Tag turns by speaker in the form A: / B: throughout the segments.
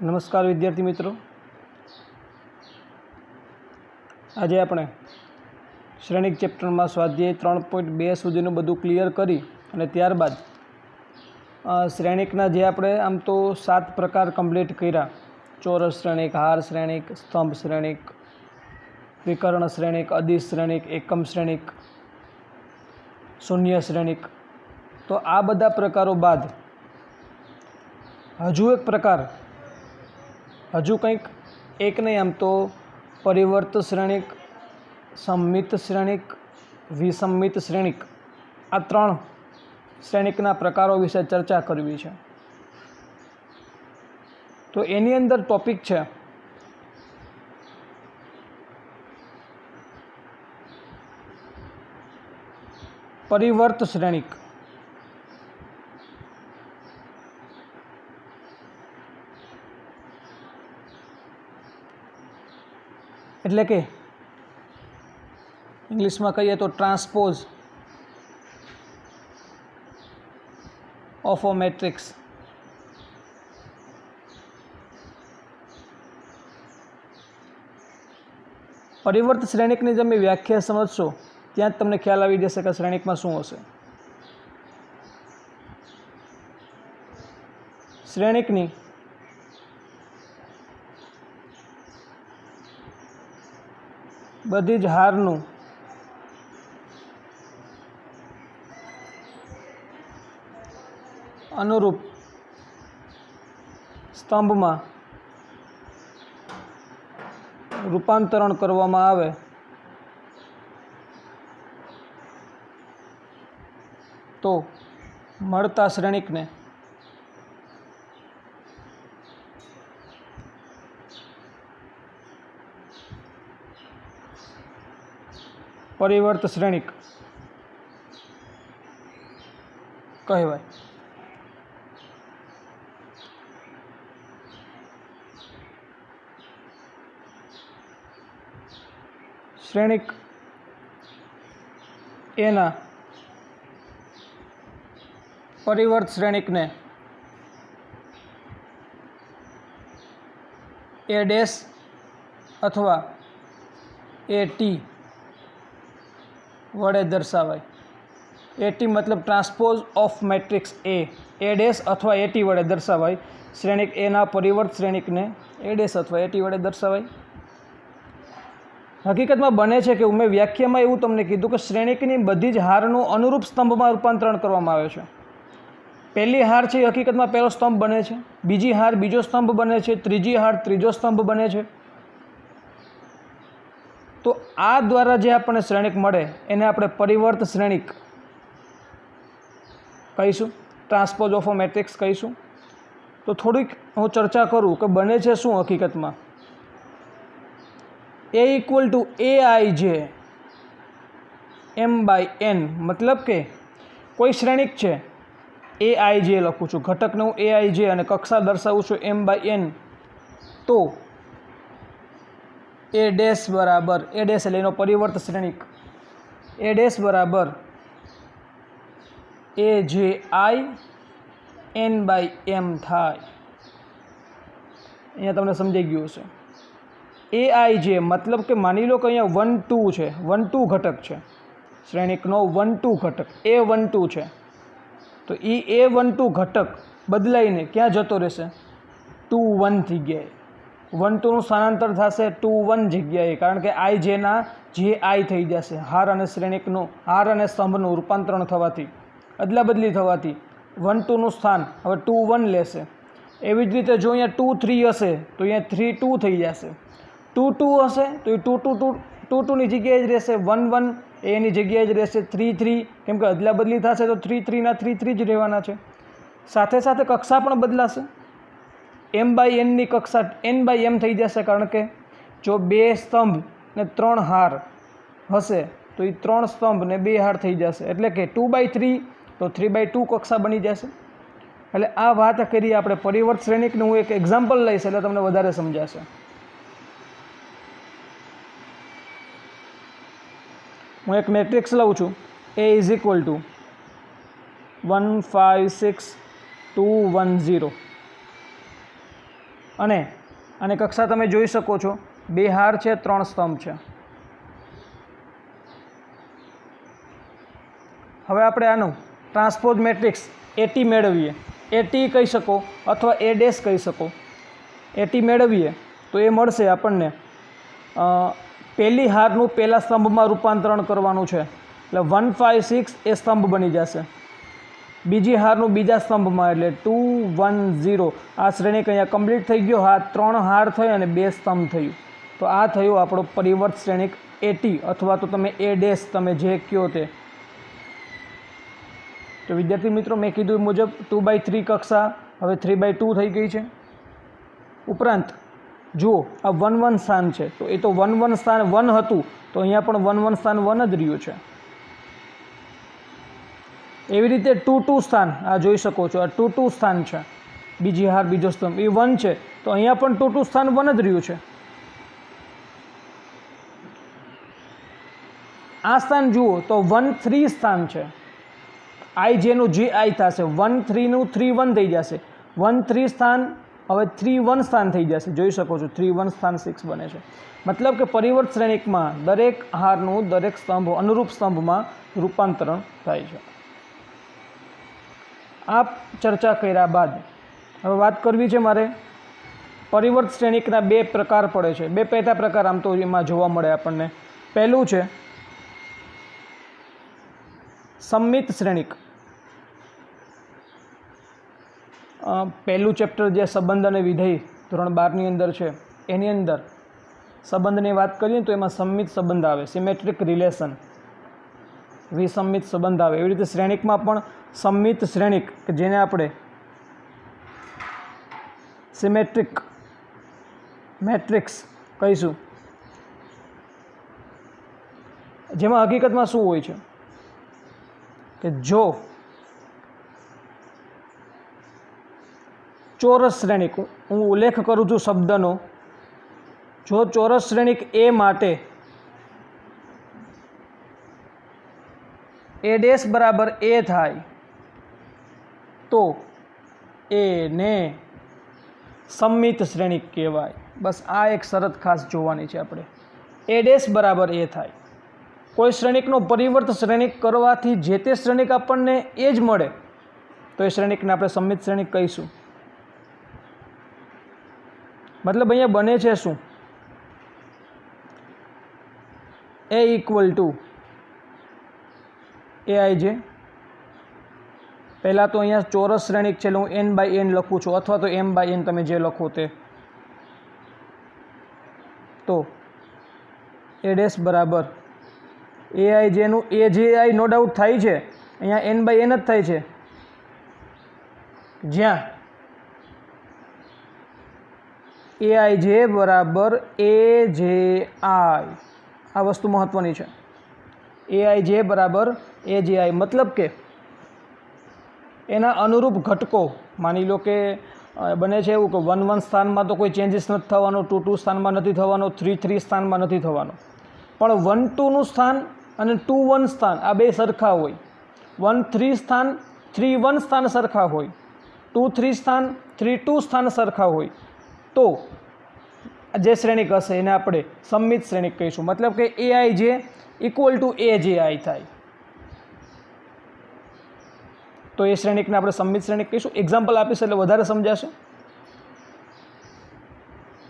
A: नमस्कार विद्यार्थी मित्रों, आज આપણે શ્રેણિક ચેપ્ટરમાં સ્વાધ્યાય 3.2 સુધીનું બધું ક્લિયર કરી અને ત્યારબાદ શ્રેણિકના જે આપણે આમ તો 7 પ્રકાર કમ્પ્લીટ કર્યા: ચોરસ શ્રેણિક, હાર શ્રેણિક, સ્તંભ શ્રેણિક, વિકર્ણ શ્રેણિક, અદિશ શ્રેણિક, એકમ શ્રેણિક, શૂન્ય શ્રેણિક. તો આ બધા પ્રકારો બાદ હજુ એક પ્રકાર, હજુ કંઈક એક નહીં, આમ તો પરિવર્ત શ્રેણિક, સંમિત શ્રેણિક, વિસંમિત શ્રેણિક, આ 3 શ્રેણિકના પ્રકારો વિશે ચર્ચા કરવી છે. તો એની અંદર ટોપિક છે પરિવર્ત શ્રેણિક. એટલે કે ઇંગ્લિશમાં કહીએ તો ટ્રાન્સપોઝ ઓફ અ મેટ્રિક્સ. પરિવર્ત શ્રેણિકની તમે વ્યાખ્યા સમજશો ત્યાં જ તમને ખ્યાલ આવી જશે કે શ્રેણિકમાં શું હશે. શ્રેણિકની બધી જ હારનું અનુરૂપ સ્તંભમાં રૂપાંતરણ કરવામાં આવે તો મળતા શ્રેણિકને પરિવર્ત શ્રેણિક કહેવાય. શ્રેણિક એના પરિવર્ત શ્રેણિકને એ ડેશ અથવા એ ટી વડે દર્શાવાય. એટી મતલબ transpose of matrix A dash અથવા એટી વડે દર્શાવાય. શ્રેણિક એના પરિવર્ત શ્રેણિકને એ ડેશ અથવા એટી વડે દર્શાવાય. હકીકતમાં બને છે કે મેં વ્યાખ્યામાં એવું તમને કીધું કે શ્રેણિકની બધી જ હારનું અનુરૂપ સ્તંભમાં રૂપાંતરણ કરવામાં આવે છે. પહેલી હાર છે એ હકીકતમાં પહેલો સ્તંભ બને છે, બીજી હાર બીજો સ્તંભ બને છે, ત્રીજી હાર ત્રીજો સ્તંભ બને છે. તો આ દ્વારા જે આપણને શ્રેણિક મળે એને આપણે પરિવર્ત શ્રેણિક કહીશું, ટ્રાન્સપોઝ ઓફ અ મેટ્રિક્સ કહીશું. તો થોડીક હું ચર્ચા કરું કે બને છે શું હકીકતમાં. એ ઇક્વલ ટુ એ આઈ જે એમ બાય એન, મતલબ કે કોઈ શ્રેણિક છે, એ આઈ જે લખું છું, ઘટકને હું એ આઈ જે અને કક્ષા દર્શાવું છું એમ બાય એન. તો એ ડેશ બરાબર, એ ડેશ એટલે એનો પરિવર્ત શ્રેણિક, એ ડેશ બરાબર એ જે આઈ એન બાય એમ થાય. અહીંયા તમને સમજાઈ ગયું હશે. એ આઈ જે મતલબ કે માની લો કે અહીંયા 1 2 છે, 1 2 ઘટક છે શ્રેણિકનો, 1 2 ઘટક એ 1 2 છે. તો એ 1 2 ઘટક બદલાઈને ક્યાં જતો રહેશે? 2 1 જગ્યાએ. 1 2 નું સ્થાનાંતર થશે 2 1 જગ્યાએ, કારણ કે આઈ જેના જે આઈ થઈ જશે. હાર અને શ્રેણિકનું, હાર અને સ્તંભનું રૂપાંતરણ થવાથી, અદલા બદલી થવાથી 1 2 નું સ્થાન હવે 2 1 લેશે. એવી જ રીતે જો અહીંયા 2 3 હશે તો અહીંયા 3 2 થઈ જશે. 2 2 હશે તો એ 2 2 2 2 ની જગ્યાએ જ રહેશે. 1 1 એની જગ્યાએ જ રહેશે. 3 3 કેમ કે અદલા બદલી થશે તો 3 3 ના 3 3 જ રહેવાના છે. સાથે સાથે કક્ષા પણ બદલાશે. એમ બાય એનની કક્ષા એન બાય એમ થઈ જશે, કારણ કે જો 2 સ્તંભ ને 3 હાર હશે તો એ 3 સ્તંભ ને 2 હાર થઈ જશે. એટલે કે 2 બાય 3 તો 3 બાય 2 કક્ષા બની જશે. એટલે આ વાત કરીએ આપણે પરિવર્ત શ્રેણિકનું. હું એક એક્ઝામ્પલ લઈશ એટલે તમને વધારે સમજાશે. હું એક મેટ્રિક્સ લઉં છું, A ઇઝ ઇક્વલ ટુ 1 5 6 2 1 0. અને કક્ષા તમે જોઈ શકો છો, 2 હાર છે, 3 સ્તંભ છે. હવે આપણે આનું ટ્રાન્સપોઝ મેટ્રિક્સ એટી મેળવીએ. એટી કહી શકો અથવા એ ડેશ કહી શકો. એટી મેળવીએ તો એ મળશે આપણને, પહેલી હારનું પહેલા સ્તંભમાં રૂપાંતરણ કરવાનું છે એટલે 1 5 6 એ સ્તંભ બની જશે. બીજી હારનું બીજા સ્તંભમાં એટલે 2 1 0. આ શ્રેણિક અહીંયા કમ્પ્લીટ થઈ ગયો. 3 હાર થઈ અને 2 સ્તંભ થયું. તો આ થયું આપણો પરિવર્ત શ્રેણિક એટી અથવા તો તમે એ ડેશ તમે જે કહો તે. તો વિદ્યાર્થી મિત્રો, મેં કીધું મુજબ 2/3 કક્ષા હવે 3/2 થઈ ગઈ છે. ઉપરાંત જુઓ, આ 1 1 સ્થાન છે તો એ તો 1 1 સ્થાન 1 હતું, તો અહીંયા પણ 1 1 સ્થાન 1 જ રહ્યું છે. એવી રીતે 2 2 સ્થાન આ જોઈ શકો છો, આ 2 2 સ્થાન છે, બીજી હાર બીજો સ્તંભ એ 1 છે, તો અહીંયા પણ 2 2 સ્થાન 1 જ રહ્યું છે. આ સ્થાન જુઓ તો 1 3 સ્થાન છે. આઈ જેનું જે આઈ થશે, 1 3 નું 3 1 થઈ જશે. 1 3 સ્થાન હવે 3 1 સ્થાન થઈ જશે. જોઈ શકો છો 3 1 સ્થાન 6 બને છે. મતલબ કે પરિવર્ત શ્રેણિકમાં દરેક હારનું દરેક સ્તંભ અનુરૂપ સ્તંભમાં રૂપાંતરણ થાય છે. આ ચર્ચા કર્યા બાદ હવે વાત કરવી છે મારે, પરિવર્ત શ્રેણિકના 2 પ્રકાર પડે છે. 2 પેટા પ્રકાર આમ તો એમાં જોવા મળે આપણને. પહેલું છે સમમિત શ્રેણિક. પહેલું ચેપ્ટર જે સંબંધ અને વિધેય ધોરણ 12 ની અંદર છે, એની અંદર સંબંધની વાત કરીએ તો એમાં સમમિત સંબંધ આવે, સિમેટ્રિક રિલેશન, વિસંમિત સંબંધ આવે. એવી રીતે શ્રેણિકમાં પણ સમમિત શ્રેણિક કે જેને આપણે સિમેટ્રિક મેટ્રિક્સ કહીશું, જેમાં હકીકતમાં શું હોય છે કે જો ચોરસ શ્રેણિક, હું ઉલ્લેખ કરું છું શબ્દનો, જો ચોરસ શ્રેણિક એ માટે એ ડેશ બરાબર એ થાય તો એને સમમિત શ્રેણિક કહેવાય. બસ આ એક શરત ખાસ જોવાની છે આપણે. એ ડેશ બરાબર એ થાય. કોઈ શ્રેણિકનો પરિવર્ત શ્રેણિક કરવાથી જે તે શ્રેણિક આપણને એ જ મળે તો એ શ્રેણિકને આપણે સમમિત શ્રેણિક કહીશું. મતલબ અહીંયા બને છે શું, એ ઇક્વલ ટુ એ આઈ જે. પહેલાં તો અહીંયા ચોરસ શ્રેણિક છે એટલે હું n/n લખું છું, અથવા તો m/n તમે જે લખો તે. તો એ ડેશ બરાબર એ આઈ જેનું એ જે આઈ નો ડાઉટ થાય છે, અહીંયા n/n જ થાય છે, જ્યાં એ આઈ જે બરાબર એ જે આઈ. આ વસ્તુ મહત્વની છે. એ આઈ જે બરાબર એ જે આઈ મતલબ કે એના અનુરૂપ ઘટકો, માની લો કે બને છે એવું કે 1 1 સ્થાનમાં તો કોઈ ચેન્જીસ નથી થવાનો, 2 2 સ્થાનમાં નથી થવાનો, 3 3 સ્થાનમાં નથી થવાનો, પણ 1 2 નું સ્થાન અને 2 1 સ્થાન આ બે સરખા હોય. 1 3 સ્થાન 3 1 સ્થાન સરખા હોય, 2 3 સ્થાન 3 2 સ્થાન સરખા હોય, તો જે શ્રેણિક હશે એને આપણે સમમિત શ્રેણિક કહીશું. મતલબ કે એ આઈ જે ઇક્વલ ટુ એ જે આઈ થાય તો એ શ્રેણિકને આપણે સમમિત શ્રેણિક કહીશું. એક્ઝામ્પલ આપીશ એટલે વધારે સમજાશે.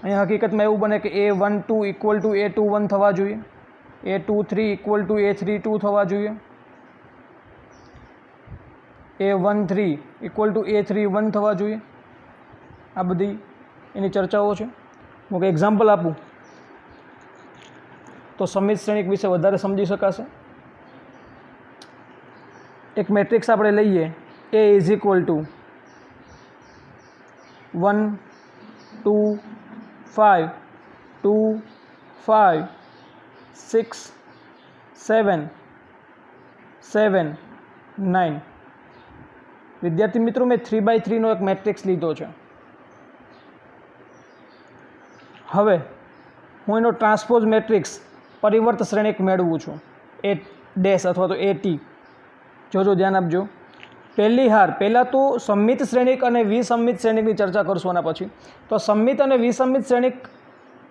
A: અહીંયા હકીકતમાં એવું બને કે A12 ઇક્વલ ટુ A21 થવા જોઈએ, A23 ઇક્વલ ટુ A32 થવા જોઈએ, A13 ઇક્વલ ટુ A31 થવા જોઈએ. આ બધી એની ચર્ચાઓ છે. હું એક્ઝામ્પલ આપું તો સમમિત શ્રેણિક વિશે વધારે સમજી શકાશે. એક મેટ્રિક્સ આપણે લઈએ, A ઇઝ ઇક્વલ ટુ 1 2 5 2 5 6 7 7 9. વિદ્યાર્થી મિત્રો, મેં 3/3 નો એક મેટ્રિક્સ લીધો છે. હવે હું એનો ટ્રાન્સપોઝ મેટ્રિક્સ પરિવર્ત શ્રેણિક મેળવું છું, એ ડેશ અથવા તો એ ટી. જોજો, ધ્યાન આપજો. પહેલી હાર પહેલાં તો સંમિત શ્રેણિક અને વિસંમિત શ્રેણિકની ચર્ચા કરશું આના પછી. તો સંમિત અને વિસંમિત શ્રેણિક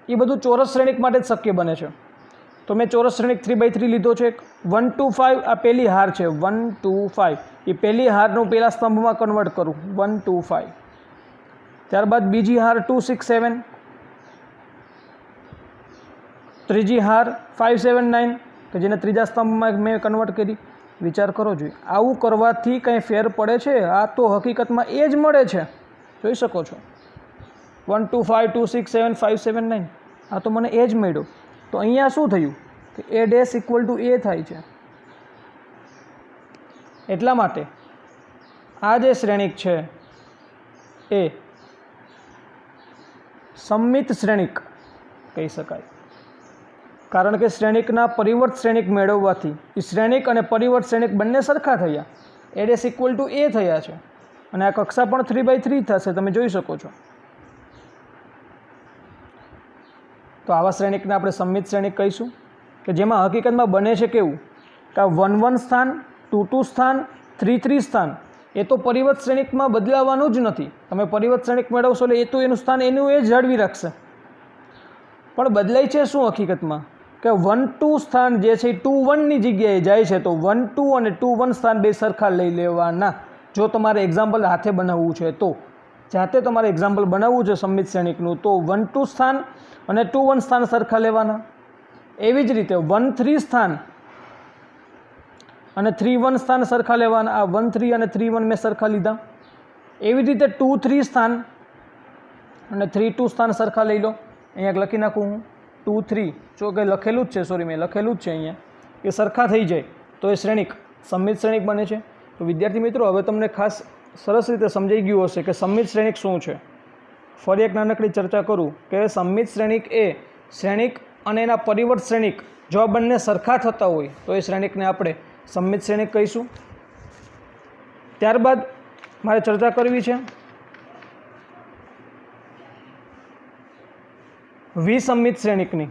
A: એ બધું ચોરસ શ્રેણિક માટે જ શક્ય બને છે. તો મેં ચોરસ શ્રેણિક 3/3 લીધો છે. 1 2 5 આ પહેલી હાર છે. 1 2 5 એ પહેલી હારનું પહેલા સ્તંભમાં કન્વર્ટ કરું 1 2 5. ત્યારબાદ બીજી હાર 2 6 7, ત્રીજી હાર 5 7 9 કે જેને ત્રીજા સ્તંભમાં મેં કન્વર્ટ કરી. વિચાર કરો જોઈએ, આવું કરવાથી કંઈ ફેર પડે છે? આ તો હકીકતમાં એ જ મળે છે. જોઈ શકો છો 1 2 5 2 6 7 5 7 9 આ તો મને એ જ મળ્યો. તો અહીંયા શું થયું કે a dash equal to a થાય છે. એટલા માટે આ જે શ્રેણિક છે એ સંમિત શ્રેણિક કહી શકાય. કારણ કે શ્રેણિકના પરિવર્ત શ્રેણિક મેળવવાથી એ શ્રેણિક અને પરિવર્ત શ્રેણિક બંને સરખા થયા. a dash equal to a થયા છે અને આ કક્ષા પણ 3/3 થશે, તમે જોઈ શકો છો. તો આવા શ્રેણિકને આપણે સંમિત શ્રેણિક કહીશું કે જેમાં હકીકતમાં બને છે કેવું કે 1 1 સ્થાન, 2 2 સ્થાન, 3 3 સ્થાન એ તો પરિવર્ત શ્રેણિકમાં બદલાવાનું જ નથી. તમે પરિવર્ત શ્રેણિક મેળવશો એટલે એ તો એનું સ્થાન એનું એ જાળવી રાખશે. પણ બદલાય છે શું હકીકતમાં કે 1 2 સ્થાન જે છે એ 2 1 ની જગ્યાએ જાય છે. તો 1 2 અને 2 1 સ્થાન બે સરખા લઈ લેવાના. જો તમારે એક્ઝામ્પલ હાથે બનાવવું છે તો જાતે તમારે એક્ઝામ્પલ બનાવવું છે સંમિત શ્રેણિકનું તો 1 2 સ્થાન અને 2 1 સ્થાન સરખા લેવાના. એવી જ રીતે 1 3 સ્થાન અને 3 1 સ્થાન સરખા લેવાના. આ 1 3 અને 3 1 મેં સરખા લીધા. એવી રીતે 2 3 સ્થાન અને 3 2 સ્થાન સરખા લઈ લો. અહીંયા લખી નાખું હું 2 3, જો કંઈ લખેલું જ છે, સોરી મેં લખેલું જ છે અહીંયા. એ સરખા થઈ જાય તો એ શ્રેણિક સંમિત શ્રેણિક બને છે. તો વિદ્યાર્થી મિત્રો, હવે તમને ખાસ સરસ રીતે સમજાઈ ગયું હશે કે સંમિત શ્રેણિક શું છે. ફરી એક નાનકડી ચર્ચા કરું કે સંમિત શ્રેણિક એ શ્રેણિક અને એના પરિવર્ત શ્રેણિક જો આ બંને સરખા થતા હોય તો એ શ્રેણિકને આપણે સંમિત શ્રેણિક કહીશું. ત્યારબાદ મારે ચર્ચા કરવી છે વિસંમિત શ્રેણિકની.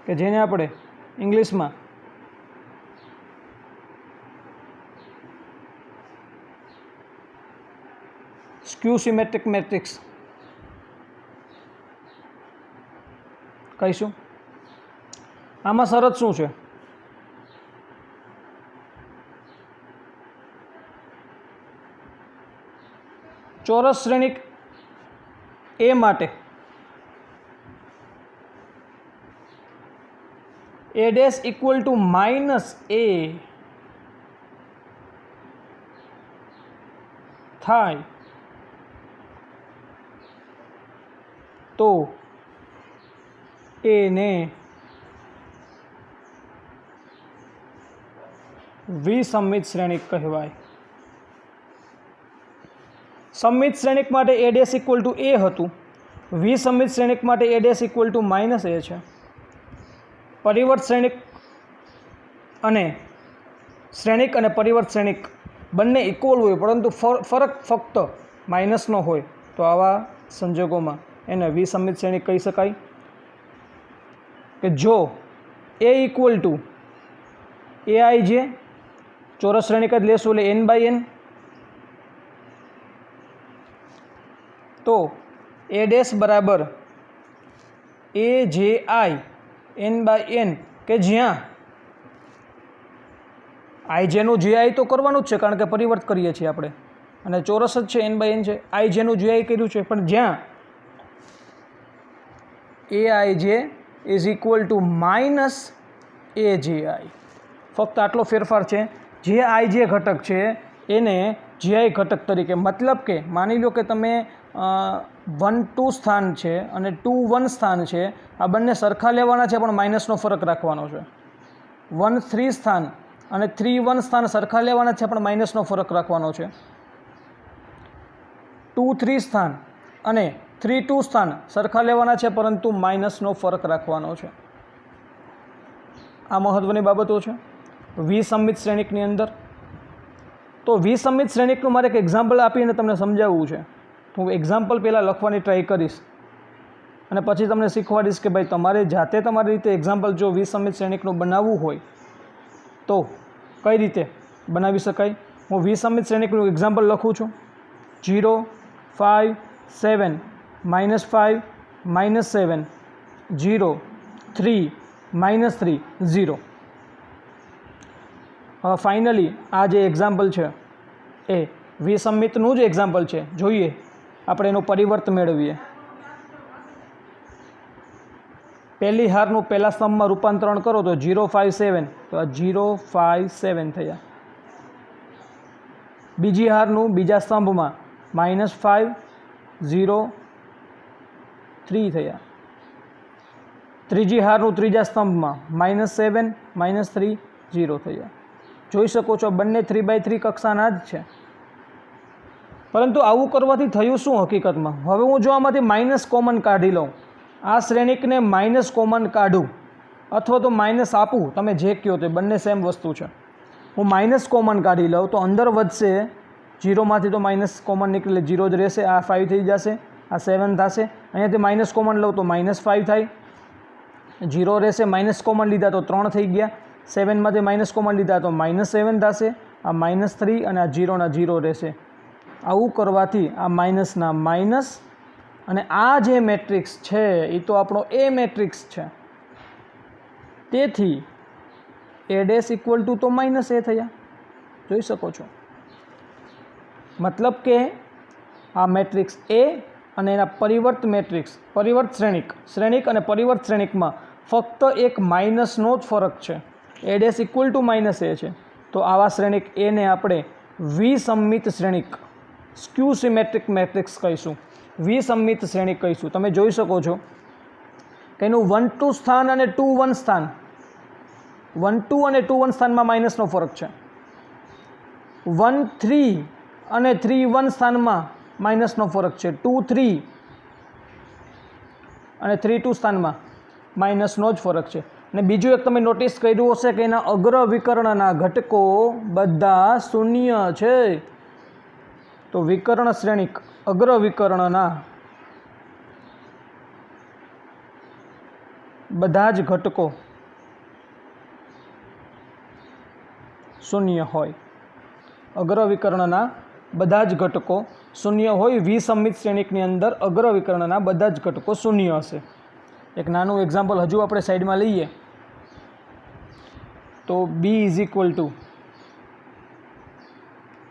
A: કે જેને આપણે ઇંગ્લિશમાં સ્ક્યુ સિમેટ્રિક મેટ્રિક્સ કહીશું. આમાં શરત શું છે? ચોરસ શ્રેણિક એ માટે a dash equal to -a થાય તો એને વિસંમિત શ્રેણિક કહેવાય. સંમિત શ્રેણિક માટે a dash equal to a હતું. વિસંમિત શ્રેણિક માટે a dash equal to -a છે. પરિવર્ત શ્રેણિક અને પરિવર્ત શ્રેણિક બંને ઇક્વલ હોય પરંતુ ફરક ફક્ત માઇનસનો હોય તો આવા સંજોગોમાં એને વિસંમિત શ્રેણિક કહી શકાય. કે જો a ઇક્વલ ટુ aij ચોરસ શ્રેણિક જ લેશું એટલે n/n તો a ડેશ બરાબર aji n/n કે જ્યાં ijનું ji તો કરવાનું જ છે કારણ કે પરિવર્ત કરીએ છીએ આપણે અને ચોરસ જ છે n/n છે. ijનું ji કર્યું છે પણ જ્યાં aij is equal two -aji ફક્ત આટલો ફેરફાર છે. જે ij ઘટક છે એને ji ઘટક તરીકે, મતલબ કે માની લો કે તમે 1 2 સ્થાન છે અને 2 1 સ્થાન છે, આ બંને સરખા લેવાના છે પણ માઇનસનો ફરક રાખવાનો છે. 1 3 સ્થાન અને 3 1 સ્થાન સરખા લેવાના છે પણ માઇનસનો ફરક રાખવાનો છે. 2 3 સ્થાન અને 3 2 સ્થાન સરખા લેવાના છે પરંતુ માઇનસનો ફરક રાખવાનો છે. આ મહત્ત્વની બાબતો છે વિસંમિત શ્રેણિકની અંદર. તો વિસંમિત શ્રેણિકનું મારે એક એક્ઝામ્પલ આપીને તમને સમજાવવું છે. હું એક્ઝામ્પલ પહેલાં લખવાની ટ્રાય કરીશ અને પછી તમને શીખવાડીશ કે ભાઈ તમારે જાતે તમારી રીતે એક્ઝામ્પલ જો વિસંમિત શ્રેણિકનું બનાવવું હોય તો કઈ રીતે બનાવી શકાય. હું વિસંમિત શ્રેણિકનું એક્ઝામ્પલ લખું છું. 0 5 7 -5 -7 0 3 -3 0. હવે ફાઇનલી આ જે એક્ઝામ્પલ છે એ વિસંમિતનું જ એક્ઝામ્પલ છે. જોઈએ આપણે એનું પરિવર્ત મેળવીએ. પહેલી હારનું પહેલા સ્તંભમાં રૂપાંતરણ કરો તો 0 5 7, તો આ 0 5 7 થયા. બીજી હારનું બીજા સ્તંભમાં -5 0 3 થયા. ત્રીજી હારનું ત્રીજા સ્તંભમાં -7 -3 0 થયા. જોઈ શકો છો બંને 3/3 કક્ષાના જ છે. પરંતુ આવું કરવાથી થયું શું હકીકતમાં? હવે હું જો આમાંથી માઇનસ કોમન કાઢી લઉં, આ શ્રેણિકને માઇનસ કોમન કાઢું અથવા તો માઇનસ આપું, તમે જે કહો તે બંને સેમ વસ્તુ છે. હું માઇનસ કોમન કાઢી લઉં તો અંદર વધશે 0માંથી તો માઇનસ કોમન નીકળે 0 જ રહેશે. આ 5 થઈ જશે, આ 7 થશે. અહીંયાથી માઇનસ કોમન લઉં તો -5 થાય, 0 રહેશે. માઇનસ કોમન લીધા તો 3 થઈ ગયા. 7માંથી માઇનસ કોમન લીધા તો -7 થશે. આ -3 અને આ 0 ના 0 રહેશે. આવું કરવાથી આ માઇનસના માઇનસ અને આ જે મેટ્રિક્સ છે એ તો આપણો એ મેટ્રિક્સ છે. તેથી A' ઇક્વલ ટુ તો -a થયા. જોઈ શકો છો. મતલબ કે આ મેટ્રિક્સ A અને એના પરિવર્ત મેટ્રિક્સ, પરિવર્ત શ્રેણિક અને પરિવર્ત શ્રેણિકમાં ફક્ત એક માઇનસનો જ ફરક છે. A' ઇક્વલ ટુ -a છે. તો આવા શ્રેણિક એને આપણે વિસંમિત શ્રેણિક, સ્ક્યુ સિમેટ્રિક મેટ્રિક્સ કહીશું, વિસંમિત શ્રેણિક કહીશું. તમે જોઈ શકો છો કે એનું 1 2 સ્થાન અને 2 1 સ્થાન, 1 2 અને 2 1 સ્થાનમાં માઇનસનો ફરક છે. 1 3 અને 3 1 સ્થાનમાં માઇનસનો ફરક છે. 2 3 અને 3 2 સ્થાનમાં માઇનસનો જ ફરક છે. અને બીજું એક તમે નોટિસ કર્યું હશે કે એના અગ્ર વિકર્ણના ઘટકો બધા શૂન્ય છે. તો વિકર્ણ શ્રેણિક અગ્ર વિકર્ણના બધા જ ઘટકો શૂન્ય હોય. અગ્ર વિકર્ણના બધા જ ઘટકો શૂન્ય હોય. વિસંમિત શ્રેણિકની અંદર અગ્ર વિકર્ણના બધા જ ઘટકો શૂન્ય હશે. એક નાનું એક્ઝામ્પલ હજુ આપણે સાઈડમાં લઈએ તો B =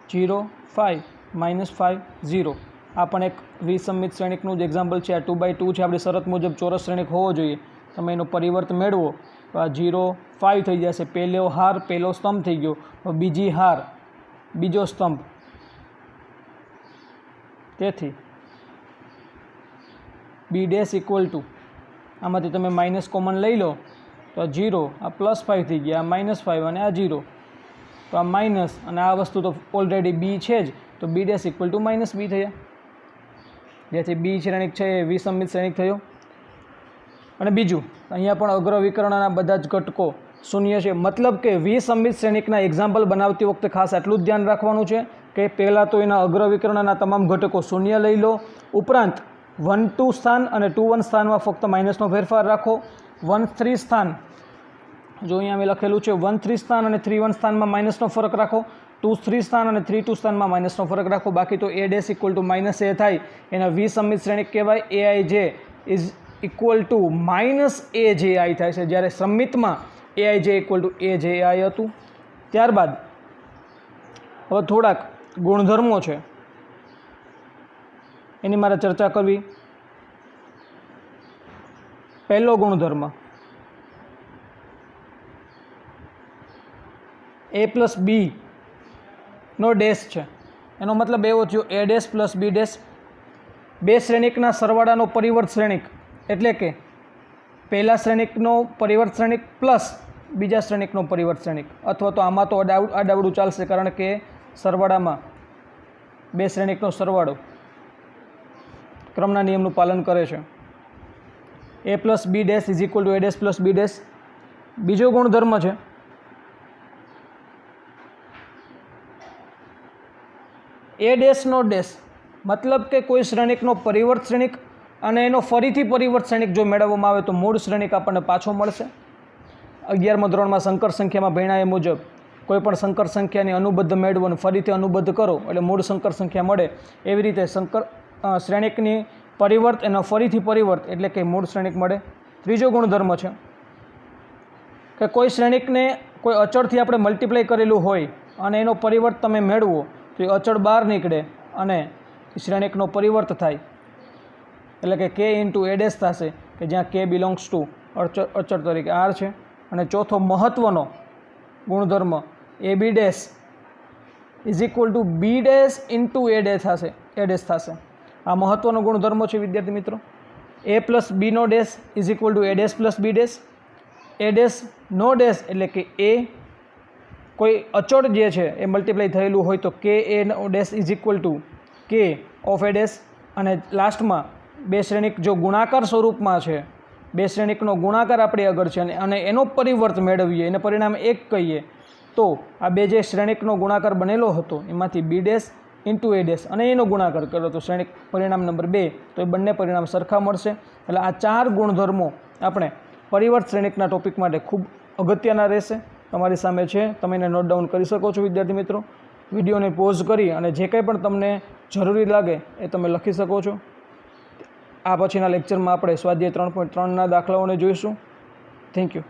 A: 0 5 -5 0. આ પણ એક વિસંમિત શ્રેણિકનું જ એક્ઝામ્પલ છે. આ 2/2 છે. આપણી શરત મુજબ ચોરસ શ્રેણિક હોવો જોઈએ. તમે એનો પરિવર્ત મેળવો તો આ 0 5 થઈ જશે. પહેલો હાર પહેલો સ્તંભ થઈ ગયો, બીજી હાર બીજો સ્તંભ. તેથી B' ઇક્વલ ટુ આમાંથી તમે માઇનસ કોમન લઈ લો તો આ 0, આ +5 થઈ ગયા, આ -5 અને આ 0. તો આ માઇનસ અને આ વસ્તુ તો ઓલરેડી B છે જ, તો B' ઇક્વલ ટુ -b થયા. જેથી B શ્રેણિક છે એ વિસંમિત શ્રેણિક થયો. અને બીજું અહીંયા પણ અગ્ર વિકર્ણના બધા જ ઘટકો શૂન્ય છે. મતલબ કે વિસંમિત શ્રેણિકના એક્ઝામ્પલ બનાવતી વખતે ખાસ આટલું જ ધ્યાન રાખવાનું છે કે પહેલાં તો એના અગ્ર વિકર્ણના તમામ ઘટકો શૂન્ય લઈ લો. ઉપરાંત 1 2 સ્થાન અને 2 1 સ્થાનમાં ફક્ત માઇનસનો ફેરફાર રાખો. 1 3 સ્થાન, જો અહીંયા મેં લખેલું છે 1 3 સ્થાન અને 3 1 સ્થાનમાં માઇનસનો ફરક રાખો. 2 3 સ્થાન અને 3 2 સ્થાનમાં માઇનસનો ફરક રાખો. બાકી તો A' ઇક્વલ ટુ -a થાય. એના વિસંમિત શ્રેણિક કહેવાય. Aij is equal two -aji થાય છે, જ્યારે સંમિતમાં Aij ઇક્વલ ટુ aji હતું. ત્યારબાદ હવે થોડાક ગુણધર્મો છે એની મારે ચર્ચા કરવી. પહેલો ગુણધર્મ A+B નો ડેશ છે. એનો મતલબ એવો થયો A' + B', બે શ્રેણિકના સરવાળાનો પરિવર્ત શ્રેણિક, એટલે કે પહેલા શ્રેણિકનો પરિવર્ત શ્રેણિક પ્લસ બીજા શ્રેણિકનો પરિવર્ત શ્રેણિક. અથવા તો આમાં તો આડાવડું ચાલશે, કારણ કે સરવાળામાં બે શ્રેણિકનો સરવાળો ક્રમના નિયમનું પાલન કરે છે. A+B' is equal two A' + B'. બીજો ગુણધર્મ છે A' નો ડેશ, મતલબ કે કોઈ શ્રેણિકનો પરિવર્ત શ્રેણિક અને એનો ફરીથી પરિવર્ત શ્રેણિક જો મેળવવામાં આવે તો મૂળ શ્રેણિક આપણને પાછો મળશે. 11મા ધોરણમાં સંકર સંખ્યામાં ભણ્યા એ મુજબ કોઈપણ સંકર સંખ્યાની અનુબદ્ધ મેળવો અને ફરીથી અનુબદ્ધ કરો એટલે મૂળ સંકર સંખ્યા મળે. એવી રીતે સંકર શ્રેણિકની પરિવર્ત એનો ફરીથી પરિવર્ત એટલે કે મૂળ શ્રેણિક મળે. ત્રીજો ગુણધર્મ છે કે કોઈ શ્રેણિકને કોઈ અચળથી આપણે મલ્ટીપ્લાય કરેલું હોય અને એનો પરિવર્ત તમે મેળવો તો એ અચળ બહાર નીકળે અને શ્રેણિકનો પરિવર્ત થાય એટલે કે k ઇન્ટુ a ડેશ થશે કે જ્યાં k બિલોંગ્સ ટુ અચળ તરીકે r છે. અને ચોથો મહત્ત્વનો ગુણધર્મ A B dash is equal to B dash into A dash થશે. આ મહત્ત્વનો ગુણધર્મ છે વિદ્યાર્થી મિત્રો. એ પ્લસ બીનો dash is equal to A dash plus B dash. A dash નો ડેશ એટલે કે એ કોઈ અચળ જે છે એ મલ્ટીપ્લાય થયેલું હોય તો કે એ ડેશ ઇઝ ઇક્વલ ટુ કે ઓફ એ ડેશ. અને લાસ્ટમાં બે શ્રેણિક જો ગુણાકાર સ્વરૂપમાં છે, બે શ્રેણિકનો ગુણાકાર આપણે આગળ છે અને એનો પરિવર્ત મેળવીએ એને પરિણામ 1 કહીએ તો આ બે જે શ્રેણિકનો ગુણાકાર બનેલો હતો એમાંથી B dash into A dash અને એનો ગુણાકાર કરો તો શ્રેણિક પરિણામ નંબર 2 તો એ બંને પરિણામ સરખા મળશે. એટલે આ 4 ગુણધર્મો આપણે પરિવર્ત શ્રેણિકના ટોપિક માટે ખૂબ અગત્યના રહેશે. તમારી સામે છે, તમે એને નોટ ડાઉન કરી શકો છો વિદ્યાર્થી મિત્રો. વિડીયોને પોઝ કરી અને જે કંઈ પણ તમને જરૂરી લાગે એ તમે લખી શકો છો. આ પછીના લેક્ચરમાં આપણે સ્વાધ્યાય 3.3ના દાખલાઓને જોઈશું. Thank you.